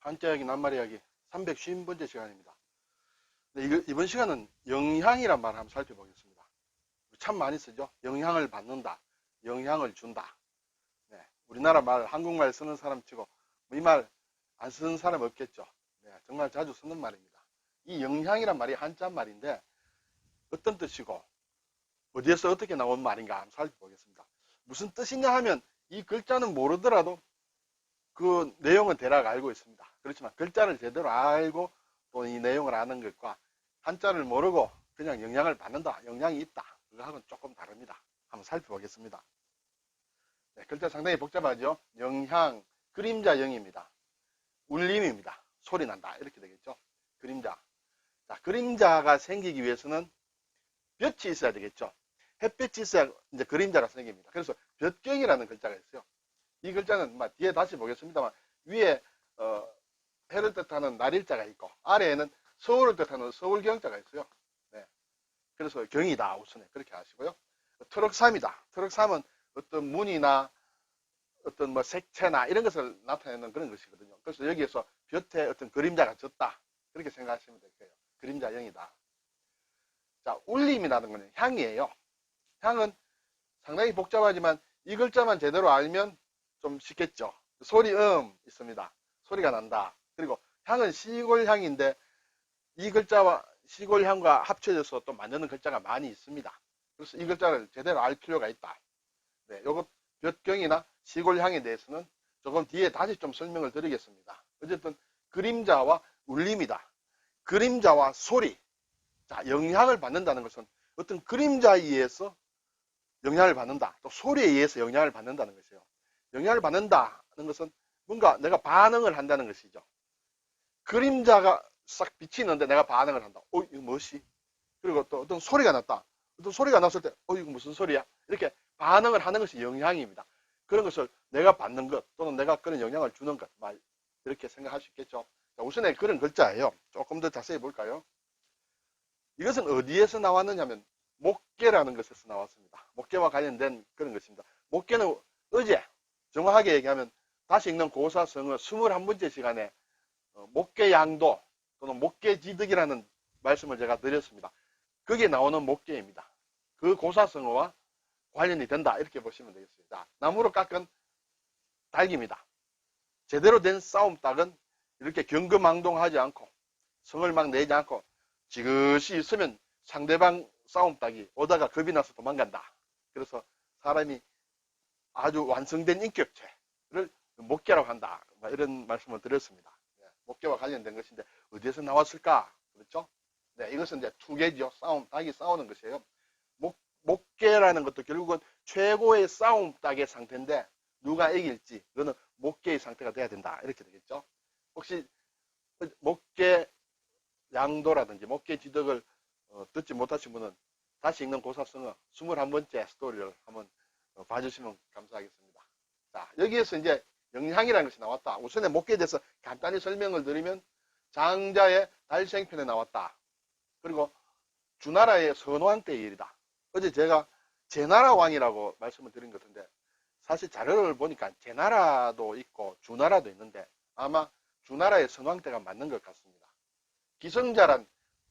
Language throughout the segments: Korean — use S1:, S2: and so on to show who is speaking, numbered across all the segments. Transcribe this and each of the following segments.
S1: 한자 이야기 낱말 이야기 350번째 시간입니다. 이번 시간은 영향이란 말을 한번 살펴보겠습니다. 참 많이 쓰죠. 영향을 받는다, 영향을 준다. 네, 우리나라 말, 한국말 쓰는 사람 치고 이 말 안 쓰는 사람 없겠죠. 네, 정말 자주 쓰는 말입니다. 이 영향이란 말이 한자 말인데 어떤 뜻이고 어디에서 어떻게 나온 말인가 한번 살펴보겠습니다. 무슨 뜻이냐 하면 이 글자는 모르더라도 그 내용은 대략 알고 있습니다. 그렇지만 글자를 제대로 알고 또 이 내용을 아는 것과 한자를 모르고 그냥 영향을 받는다, 영향이 있다, 그거하고는 조금 다릅니다. 한번 살펴보겠습니다. 네, 글자 상당히 복잡하죠. 영향, 그림자 영입니다. 울림입니다. 소리 난다, 이렇게 되겠죠. 그림자. 자, 그림자가 생기기 위해서는 볕이 있어야 되겠죠. 햇볕이 있어야 이제 그림자가 생깁니다. 그래서 볕경이라는 글자가 있어요. 이 글자는 뒤에 다시 보겠습니다만 위에 해를 뜻하는 날일자가 있고 아래에는 서울을 뜻하는 서울경자가 있어요. 네. 그래서 경이다 우선에 그렇게 하시고요. 트럭삼이다. 트럭삼은 어떤 문이나 어떤 뭐 색채나 이런 것을 나타내는 그런 것이거든요. 그래서 여기에서 볕에 어떤 그림자가 졌다, 그렇게 생각하시면 될 거예요. 그림자 영이다. 자, 울림이라는 것은 향이에요. 향은 상당히 복잡하지만 이 글자만 제대로 알면 좀 쉽겠죠. 소리 있습니다. 소리가 난다. 그리고 향은 시골향인데 이 글자와 시골향과 합쳐져서 또 만드는 글자가 많이 있습니다. 그래서 이 글자를 제대로 알 필요가 있다. 네, 요거 볕경이나 시골향에 대해서는 조금 뒤에 다시 좀 설명을 드리겠습니다. 어쨌든 그림자와 울림이다. 그림자와 소리. 자, 영향을 받는다는 것은 어떤 그림자에 의해서 영향을 받는다. 또 소리에 의해서 영향을 받는다는 것이에요. 영향을 받는다는 것은 뭔가 내가 반응을 한다는 것이죠. 그림자가 싹 비치는데 내가 반응을 한다. 이거 뭐지? 그리고 또 어떤 소리가 났다. 어떤 소리가 났을 때, 이거 무슨 소리야? 이렇게 반응을 하는 것이 영향입니다. 그런 것을 내가 받는 것, 또는 내가 그런 영향을 주는 것, 이렇게 생각할 수 있겠죠. 자, 우선에 그런 글자예요. 조금 더 자세히 볼까요? 이것은 어디에서 나왔느냐면 목계라는 것에서 나왔습니다. 목계와 관련된 그런 것입니다. 목계는 어제, 정확하게 얘기하면 다시 읽는 고사성어 21번째 시간에 목계양도 또는 목계지득이라는 말씀을 제가 드렸습니다. 거기에 나오는 목계입니다. 그 고사성어와 관련이 된다, 이렇게 보시면 되겠습니다. 나무로 깎은 닭입니다. 제대로 된 싸움닭은 이렇게 경거망동하지 않고 성을 막 내지 않고 지그시 있으면 상대방 싸움닭이 오다가 겁이 나서 도망간다. 그래서 사람이 아주 완성된 인격체를 목계라고 한다, 이런 말씀을 드렸습니다. 네, 목계와 관련된 것인데 어디에서 나왔을까? 그렇죠? 네, 이것은 이제 투계죠. 닭이 싸우는 것이에요. 목계라는 것도 결국은 최고의 싸움닭의 상태인데 누가 이길지 그거는 목계의 상태가 돼야 된다, 이렇게 되겠죠. 혹시 목계 양도라든지 목계지덕을 듣지 못하신 분은 다시 읽는 고사성어 21번째 스토리를 한번 봐주시면 감사하겠습니다. 자, 여기에서 이제 영향이라는 것이 나왔다. 우선에 목계에 대해서 간단히 설명을 드리면 장자의 달생편에 나왔다. 그리고 주나라의 선왕 때의 일이다. 어제 제가 제나라 왕이라고 말씀을 드린 것 같은데 사실 자료를 보니까 제나라도 있고 주나라도 있는데 아마 주나라의 선왕 때가 맞는 것 같습니다. 기성자란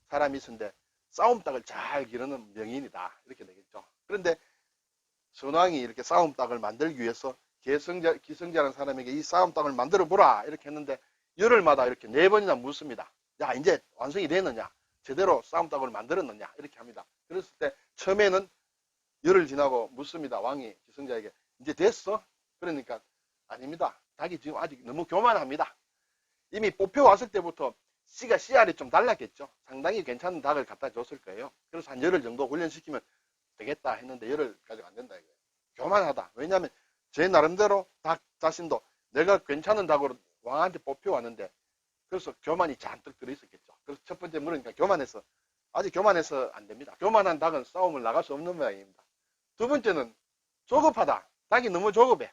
S1: 사람이 있었는데 싸움닭을 잘 기르는 명인이다, 이렇게 되겠죠. 그런데 선왕이 이렇게 싸움닭을 만들기 위해서 기성자라는 사람에게 이 싸움닭을 만들어 보라, 이렇게 했는데 열흘마다 이렇게 4번이나 묻습니다. 야, 이제 완성이 됐느냐? 제대로 싸움닭을 만들었느냐? 이렇게 합니다. 그랬을 때 처음에는 열흘 지나고 묻습니다. 왕이 기성자에게 이제 됐어? 그러니까 아닙니다. 닭이 지금 아직 너무 교만합니다. 이미 뽑혀왔을 때부터 씨알이 좀 달랐겠죠. 상당히 괜찮은 닭을 갖다 줬을 거예요. 그래서 한 열흘 정도 훈련시키면 되겠다 했는데 열흘까지 안 된다 이거예요. 교만하다. 왜냐하면 제 나름대로 닭 자신도 내가 괜찮은 닭으로 왕한테 뽑혀왔는데 그래서 교만이 잔뜩 들어있었겠죠. 그래서 첫 번째 물으니까 교만해서, 아직 교만해서 안 됩니다. 교만한 닭은 싸움을 나갈 수 없는 모양입니다. 두 번째는 조급하다. 닭이 너무 조급해.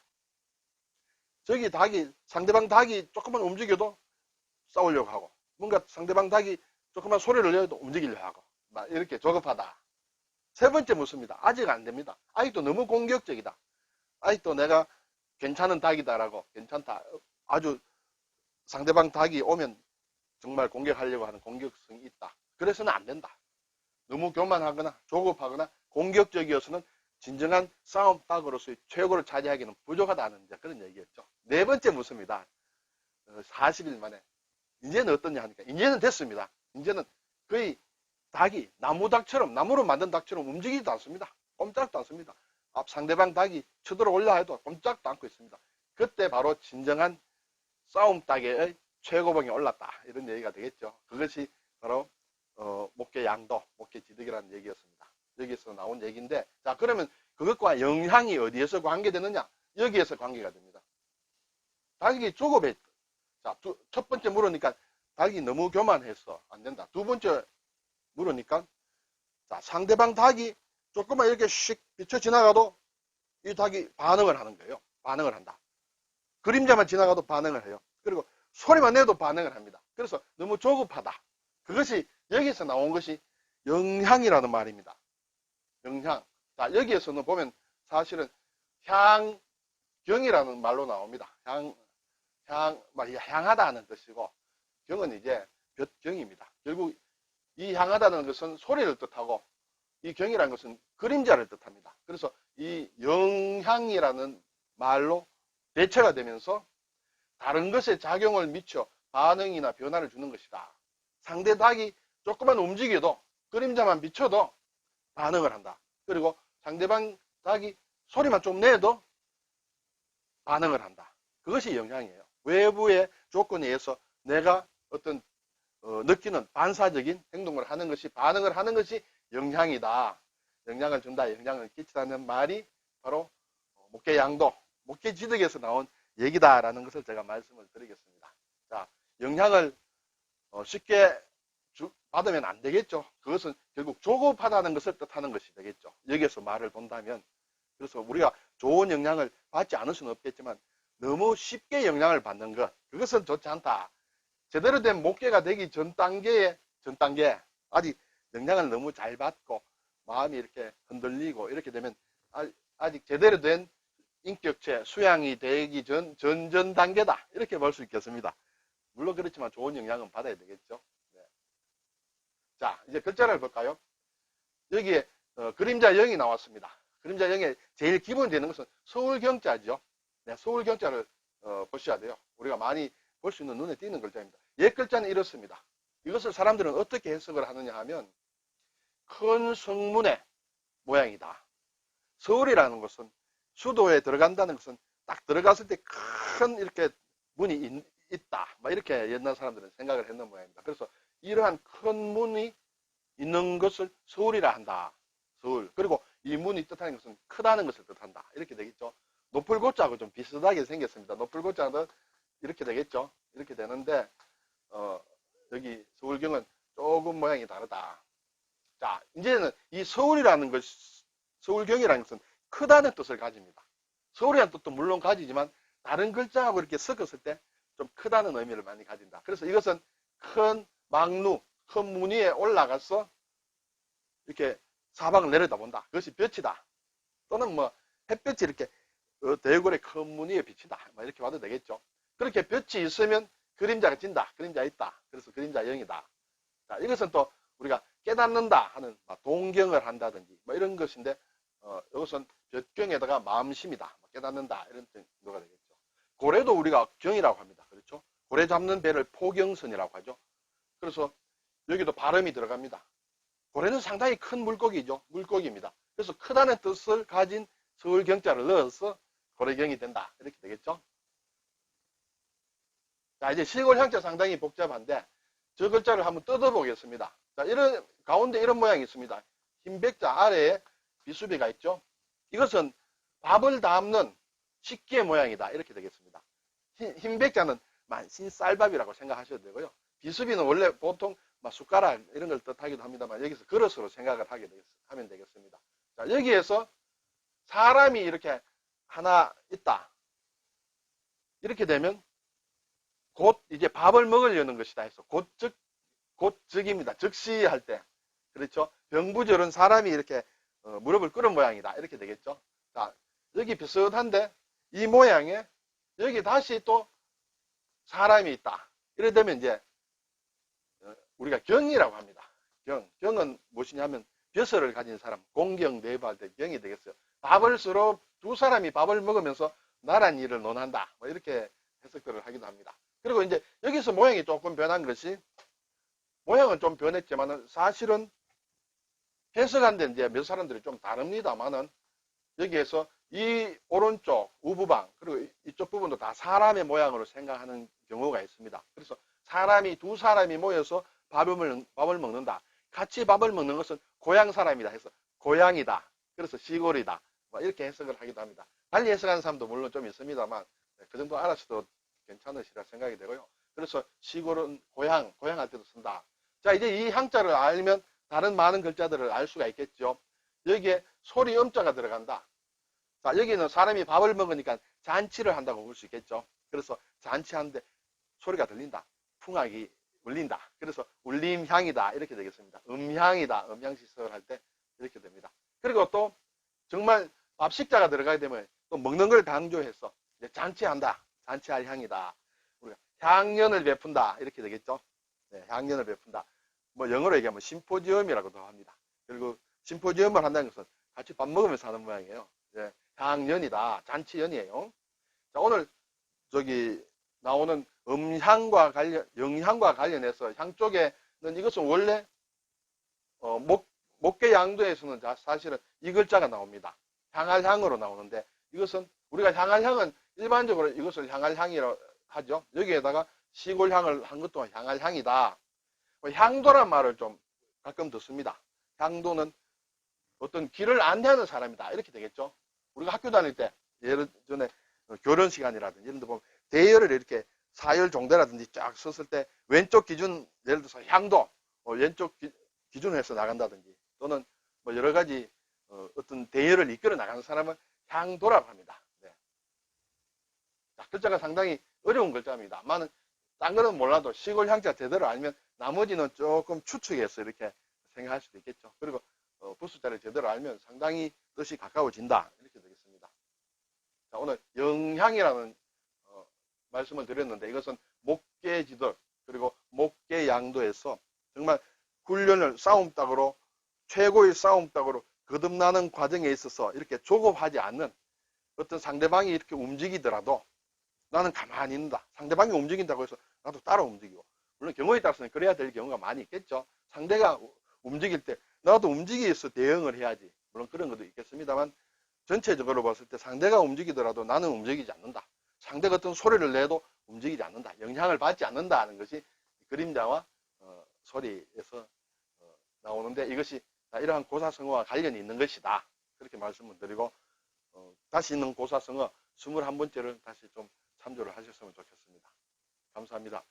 S1: 상대방 닭이 조금만 움직여도 싸우려고 하고, 뭔가 상대방 닭이 조금만 소리를 내도 움직이려고 하고, 이렇게 조급하다. 세 번째 묻습니다. 아직 안 됩니다. 아직도 너무 공격적이다. 아직도 내가 괜찮은 닭이다라고, 괜찮다, 아주 상대방 닭이 오면 정말 공격하려고 하는 공격성이 있다. 그래서는 안 된다. 너무 교만하거나 조급하거나 공격적이어서는 진정한 싸움 닭으로서의 최고를 차지하기는 부족하다는 그런 얘기였죠. 네 번째 묻습니다. 40일 만에. 이제는 어떠냐 하니까, 이제는 됐습니다. 이제는 거의 닭이 나무로 만든 닭처럼 움직이지도 않습니다. 꼼짝도 않습니다. 상대방 닭이 쳐들어올려 해도 꼼짝도 않고 있습니다. 그때 바로 진정한 싸움 닭의 최고봉이 올랐다. 이런 얘기가 되겠죠. 그것이 바로 목계양도, 목계지득이라는 얘기였습니다. 여기서 나온 얘기인데, 자, 그러면 그것과 영향이 어디에서 관계되느냐? 여기에서 관계가 됩니다. 닭이 조급해. 자, 첫 번째 물으니까 닭이 너무 교만해서 안 된다. 두 번째 물으니까, 자, 상대방 닭이 조금만 이렇게 씩 비쳐 지나가도 이 닭이 반응을 하는 거예요. 반응을 한다. 그림자만 지나가도 반응을 해요. 그리고 소리만 내도 반응을 합니다. 그래서 너무 조급하다. 그것이 여기서 나온 것이 영향이라는 말입니다. 영향. 자, 여기에서는 보면 사실은 향경이라는 말로 나옵니다. 향하다는 뜻이고, 경은 이제 볕경입니다. 결국 이 향하다는 것은 소리를 뜻하고, 이 경이라는 것은 그림자를 뜻합니다. 그래서 이 영향이라는 말로 대체가 되면서 다른 것에 작용을 미쳐 반응이나 변화를 주는 것이다. 상대 닭이 조금만 움직여도, 그림자만 비춰도 반응을 한다. 그리고 상대방 닭이 소리만 좀 내도 반응을 한다. 그것이 영향이에요. 외부의 조건에 의해서 내가 어떤 느끼는 반사적인 행동을 하는 것이, 반응을 하는 것이 영향이다. 영향을 준다, 영향을 끼치다는 말이 바로 목계양도, 목계지득에서 나온 얘기다라는 것을 제가 말씀을 드리겠습니다. 자, 영향을 쉽게 받으면 안 되겠죠. 그것은 결국 조급하다는 것을 뜻하는 것이 되겠죠. 여기에서 말을 본다면. 그래서 우리가 좋은 영향을 받지 않을 수는 없겠지만 너무 쉽게 영향을 받는 것, 그것은 좋지 않다. 제대로 된 목계가 되기 전 단계, 아직 영향을 너무 잘 받고 마음이 이렇게 흔들리고 이렇게 되면 아직 제대로 된 인격체, 수양이 되기 전 단계다. 이렇게 볼 수 있겠습니다. 물론 그렇지만 좋은 영향은 받아야 되겠죠. 네. 자, 이제 글자를 볼까요? 여기에 그림자 0이 나왔습니다. 그림자 0에 제일 기본이 되는 것은 서울경자죠. 네, 서울경자를 보셔야 돼요. 우리가 많이 볼 수 있는 눈에 띄는 글자입니다. 옛 글자는 이렇습니다. 이것을 사람들은 어떻게 해석을 하느냐 하면 큰 성문의 모양이다. 서울이라는 것은 수도에 들어간다는 것은 딱 들어갔을 때 큰 이렇게 문이 있다. 막 이렇게 옛날 사람들은 생각을 했는 모양입니다. 그래서 이러한 큰 문이 있는 것을 서울이라 한다. 서울. 그리고 이 문이 뜻하는 것은 크다는 것을 뜻한다. 이렇게 되겠죠. 노풀고자하고 좀 비슷하게 생겼습니다. 노풀고자는 이렇게 되겠죠. 이렇게 되는데 여기 서울경은 조금 모양이 다르다. 자, 이제는 이 서울이라는 것, 서울경이라는 것은 크다는 뜻을 가집니다. 서울이라는 뜻도 물론 가지지만 다른 글자하고 이렇게 섞었을 때 좀 크다는 의미를 많이 가진다. 그래서 이것은 큰 망루, 큰 문 위에 올라가서 이렇게 사방을 내려다본다. 그것이 볕이다. 또는 뭐 햇볕이 이렇게 대궐의 큰 문 위에 비친다. 이렇게 봐도 되겠죠. 그렇게 볕이 있으면 그림자가 진다. 그림자 있다. 그래서 그림자 0이다. 자, 이것은 또 우리가 깨닫는다 하는 동경을 한다든지 뭐 이런 것인데 이것은 볕경에다가 마음심이다. 깨닫는다. 이런 정도가 되겠죠. 고래도 우리가 경이라고 합니다. 그렇죠? 고래 잡는 배를 포경선이라고 하죠. 그래서 여기도 발음이 들어갑니다. 고래는 상당히 큰 물고기죠. 물고기입니다. 그래서 크다는 뜻을 가진 서울경자를 넣어서 고래경이 된다. 이렇게 되겠죠. 자, 이제 시골형자 상당히 복잡한데 저 글자를 한번 뜯어보겠습니다. 자, 이런 가운데 이런 모양이 있습니다. 흰백자 아래에 비수비가 있죠. 이것은 밥을 담는 식기의 모양이다. 이렇게 되겠습니다. 흰백자는 만신쌀밥이라고 생각하셔도 되고요. 비수비는 원래 보통 숟가락 이런 걸 뜻하기도 합니다만 여기서 그릇으로 생각을 하면 되겠습니다. 자, 여기에서 사람이 이렇게 하나 있다. 이렇게 되면 곧 이제 밥을 먹으려는 것이다 해서 곧즉입니다. 즉시 할 때. 그렇죠? 병부절은 사람이 이렇게 무릎을 꿇은 모양이다. 이렇게 되겠죠? 자, 여기 비슷한데 이 모양에 여기 다시 또 사람이 있다. 이래 되면 이제 우리가 경이라고 합니다. 경은 무엇이냐면 벼슬을 가진 사람, 공경 내부할 때 경이 되겠어요. 밥을 서로 두 사람이 밥을 먹으면서 나란 일을 논한다. 뭐 이렇게 해석들을 하기도 합니다. 그리고 이제 여기서 모양이 조금 변한 것이, 모양은 좀 변했지만은 사실은 해석한 데 이제 몇 사람들이 좀 다릅니다만은, 여기에서 이 오른쪽 우부방 그리고 이쪽 부분도 다 사람의 모양으로 생각하는 경우가 있습니다. 그래서 두 사람이 모여서 밥을 먹는다. 같이 밥을 먹는 것은 고향 사람이다 해서 고향이다. 그래서 시골이다. 뭐 이렇게 해석을 하기도 합니다. 달리 해석하는 사람도 물론 좀 있습니다만 그 정도 알아서도 괜찮으시라 생각이 되고요. 그래서 시골은 고향할 때도 쓴다. 자, 이제 이 향자를 알면 다른 많은 글자들을 알 수가 있겠죠. 여기에 소리 음자가 들어간다. 자, 여기는 사람이 밥을 먹으니까 잔치를 한다고 볼 수 있겠죠. 그래서 잔치하는데 소리가 들린다. 풍악이 울린다. 그래서 울림향이다. 이렇게 되겠습니다. 음향이다. 음향시설을 할 때 이렇게 됩니다. 그리고 또 정말 밥식자가 들어가게 되면 또 먹는 걸 강조해서 이제 잔치한다. 잔치할 향이다. 우리가 향연을 베푼다. 이렇게 되겠죠. 네, 향연을 베푼다. 뭐 영어로 얘기하면 심포지엄이라고도 합니다. 그리고 심포지엄을 한다는 것은 같이 밥 먹으면서 하는 모양이에요. 네, 향연이다. 잔치연이에요. 자, 오늘 저기 나오는 영향과 관련해서 향 쪽에는 이것은 원래 목계 양도에서는 사실은 이 글자가 나옵니다. 향할 향으로 나오는데, 이것은 우리가 향할 향은 일반적으로 이것을 향할 향이라고 하죠. 여기에다가 시골 향을 한 것도 향할 향이다. 향도란 말을 좀 가끔 듣습니다. 향도는 어떤 길을 안내하는 사람이다. 이렇게 되겠죠. 우리가 학교 다닐 때 예를 전에 교련 시간이라든지 이런 데 보면 대열을 이렇게 사열 종대라든지 쫙 섰을 때 왼쪽 기준, 예를 들어서 향도 왼쪽 기준으로 해서 나간다든지, 또는 뭐 여러 가지 어떤 대열을 이끌어 나가는 사람은 향도라고 합니다. 네. 자, 글자가 상당히 어려운 글자입니다. 딴 거는 몰라도 시골 향자 제대로 알면 나머지는 조금 추측해서 이렇게 생각할 수도 있겠죠. 그리고 부수자를 제대로 알면 상당히 뜻이 가까워진다. 이렇게 되겠습니다. 자, 오늘 영향이라는 말씀을 드렸는데, 이것은 목계지들 그리고 목계양도에서 정말 훈련을 싸움닭으로, 최고의 싸움닭으로 거듭나는 과정에 있어서 이렇게 조급하지 않는, 어떤 상대방이 이렇게 움직이더라도 나는 가만히 있는다. 상대방이 움직인다고 해서 나도 따라 움직이고, 물론 경우에 따라서는 그래야 될 경우가 많이 있겠죠. 상대가 움직일 때 나도 움직여서 대응을 해야지. 물론 그런 것도 있겠습니다만, 전체적으로 봤을 때 상대가 움직이더라도 나는 움직이지 않는다. 상대가 어떤 소리를 내도 움직이지 않는다. 영향을 받지 않는다는 것이 그림자와 소리에서 나오는데, 이것이 이러한 고사성어와 관련이 있는 것이다. 그렇게 말씀을 드리고, 다시 있는 고사성어 21번째를 다시 좀 참조를 하셨으면 좋겠습니다. 감사합니다.